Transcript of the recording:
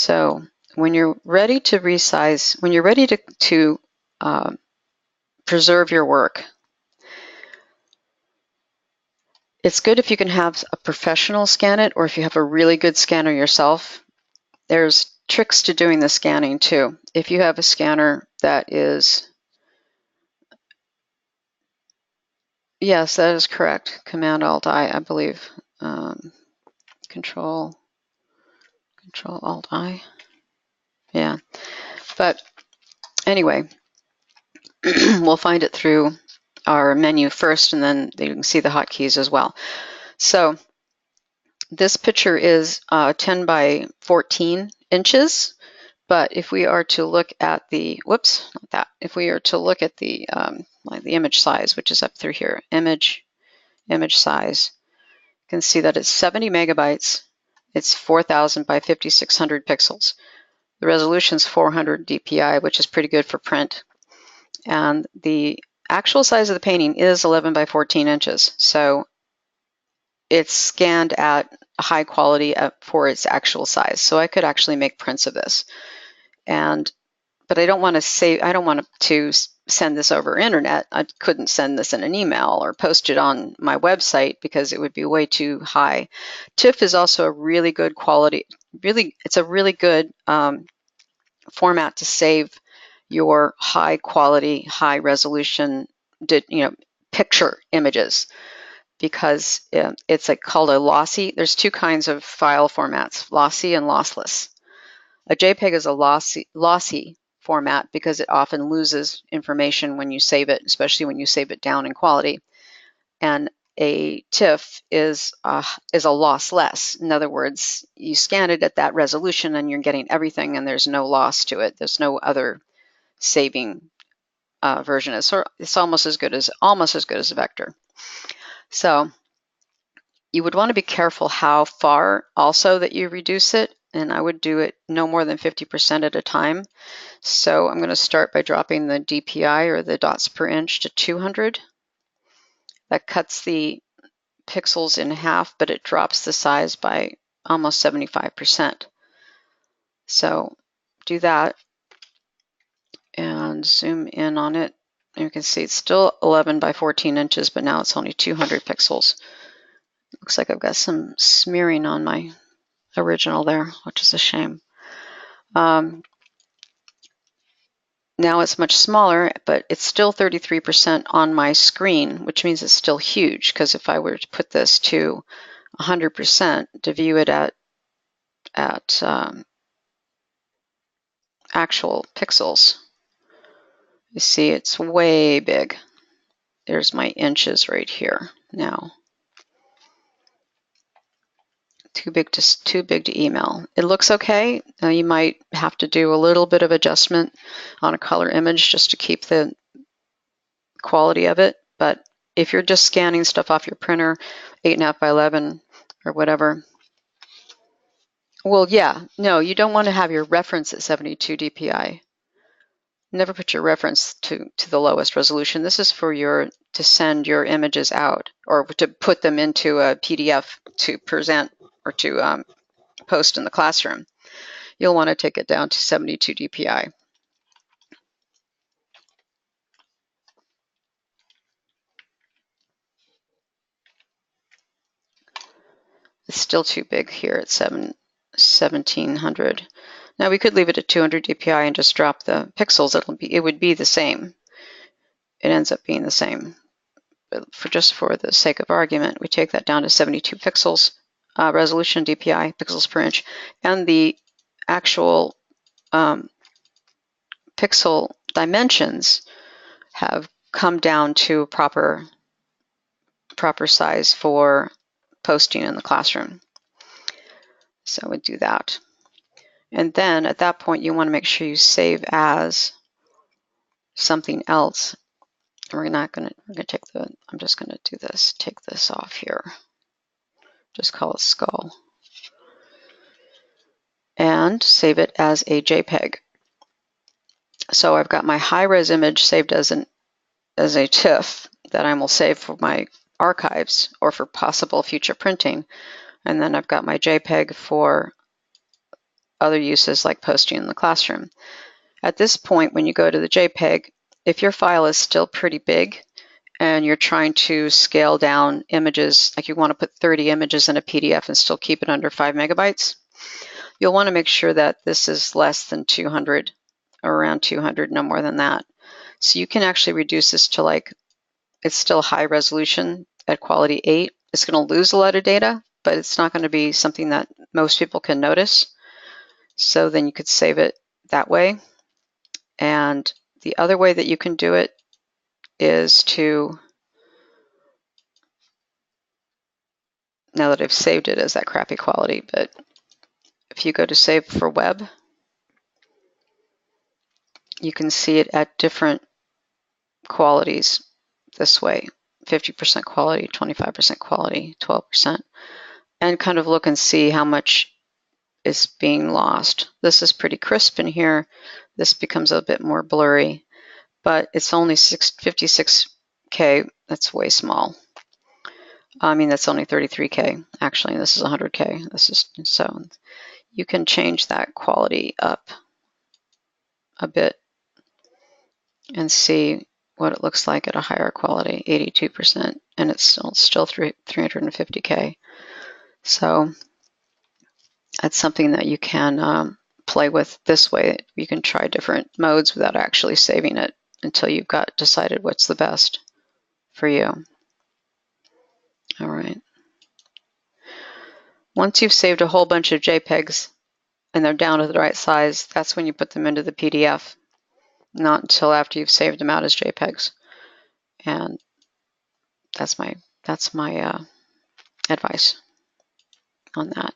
So when you're ready to resize, when you're ready to preserve your work, it's good if you can have a professional scan it, or if you have a really good scanner yourself. There's tricks to doing the scanning too. If you have a scanner that is, yes, that is correct. Command-Alt-I, I believe. Control-Alt-I. Yeah. But anyway, we'll find it through our menu first, and then you can see the hotkeys as well. So this picture is 10 by 14 inches. But if we are to look at the, whoops, not that. If we are to look at the like the image size, which is up through here, image size, you can see that it's 70 megabytes. It's 4,000 by 5,600 pixels. The resolution is 400 dpi, which is pretty good for print. And the actual size of the painting is 11 by 14 inches. So it's scanned at a high quality for its actual size. So I could actually make prints of this. But I don't want to send this over internet. I couldn't send this in an email or post it on my website because it would be way too high. TIFF is also a really good quality. It's a really good format to save your high quality, high resolution, picture images, because it's called a lossy. There's two kinds of file formats: lossy and lossless. A JPEG is a lossy format because it often loses information when you save it, especially when you save it down in quality. And a TIFF is a lossless. In other words, you scan it at that resolution and you're getting everything, and there's no loss to it. There's no other saving version. It's almost as good as a vector. So you would want to be careful how far also that you reduce it. And I would do it no more than 50% at a time. So I'm going to start by dropping the DPI, or the dots per inch, to 200. That cuts the pixels in half, but it drops the size by almost 75%. So do that and zoom in on it. And you can see it's still 11 by 14 inches, but now it's only 200 pixels. Looks like I've got some smearing on my original there, which is a shame. Now it's much smaller, but it's still 33% on my screen, which means it's still huge, because if I were to put this to 100% to view it at actual pixels, you see it's way big. There's my inches right here now. Too big to email. It looks okay. You might have to do a little bit of adjustment on a color image just to keep the quality of it. But if you're just scanning stuff off your printer, 8.5 by 11 or whatever, well, yeah, no, you don't want to have your reference at 72 dpi. Never put your reference to the lowest resolution. This is for to send your images out, or to put them into a PDF to present or to post in the classroom. You'll want to take it down to 72 dpi. It's still too big here at 1700. Now we could leave it at 200 dpi and just drop the pixels. It would be the same. It ends up being the same. But for the sake of argument, we take that down to 72 pixels resolution dpi, pixels per inch, and the actual pixel dimensions have come down to proper size for posting in the classroom. So we do that. And then at that point, you want to make sure you save as something else. I'm just going to do this, take this off here. Just call it skull. And save it as a JPEG. So I've got my high-res image saved as a TIFF that I will save for my archives or for possible future printing. And then I've got my JPEG other uses like posting in the classroom. At this point, when you go to the JPEG, if your file is still pretty big and you're trying to scale down images, like you want to put 30 images in a PDF and still keep it under 5 megabytes, you'll want to make sure that this is less than 200 or around 200, no more than that. So you can actually reduce this to like, it's still high resolution at quality 8. It's going to lose a lot of data, but it's not going to be something that most people can notice. So then you could save it that way. And the other way that you can do it is to, now that I've saved it as that crappy quality, but if you go to save for web, you can see it at different qualities this way, 50% quality, 25% quality, 12%, and kind of look and see how much is being lost. This is pretty crisp in here. This becomes a bit more blurry, but it's only 56K. That's way small. I mean, that's only 33K. Actually, this is 100K. This is, so you can change that quality up a bit and see what it looks like at a higher quality, 82%, and it's still 350K. So that's something that you can play with this way. You can try different modes without actually saving it until you've got decided what's the best for you. All right. Once you've saved a whole bunch of JPEGs and they're down to the right size, that's when you put them into the PDF, not until after you've saved them out as JPEGs. And that's my advice on that.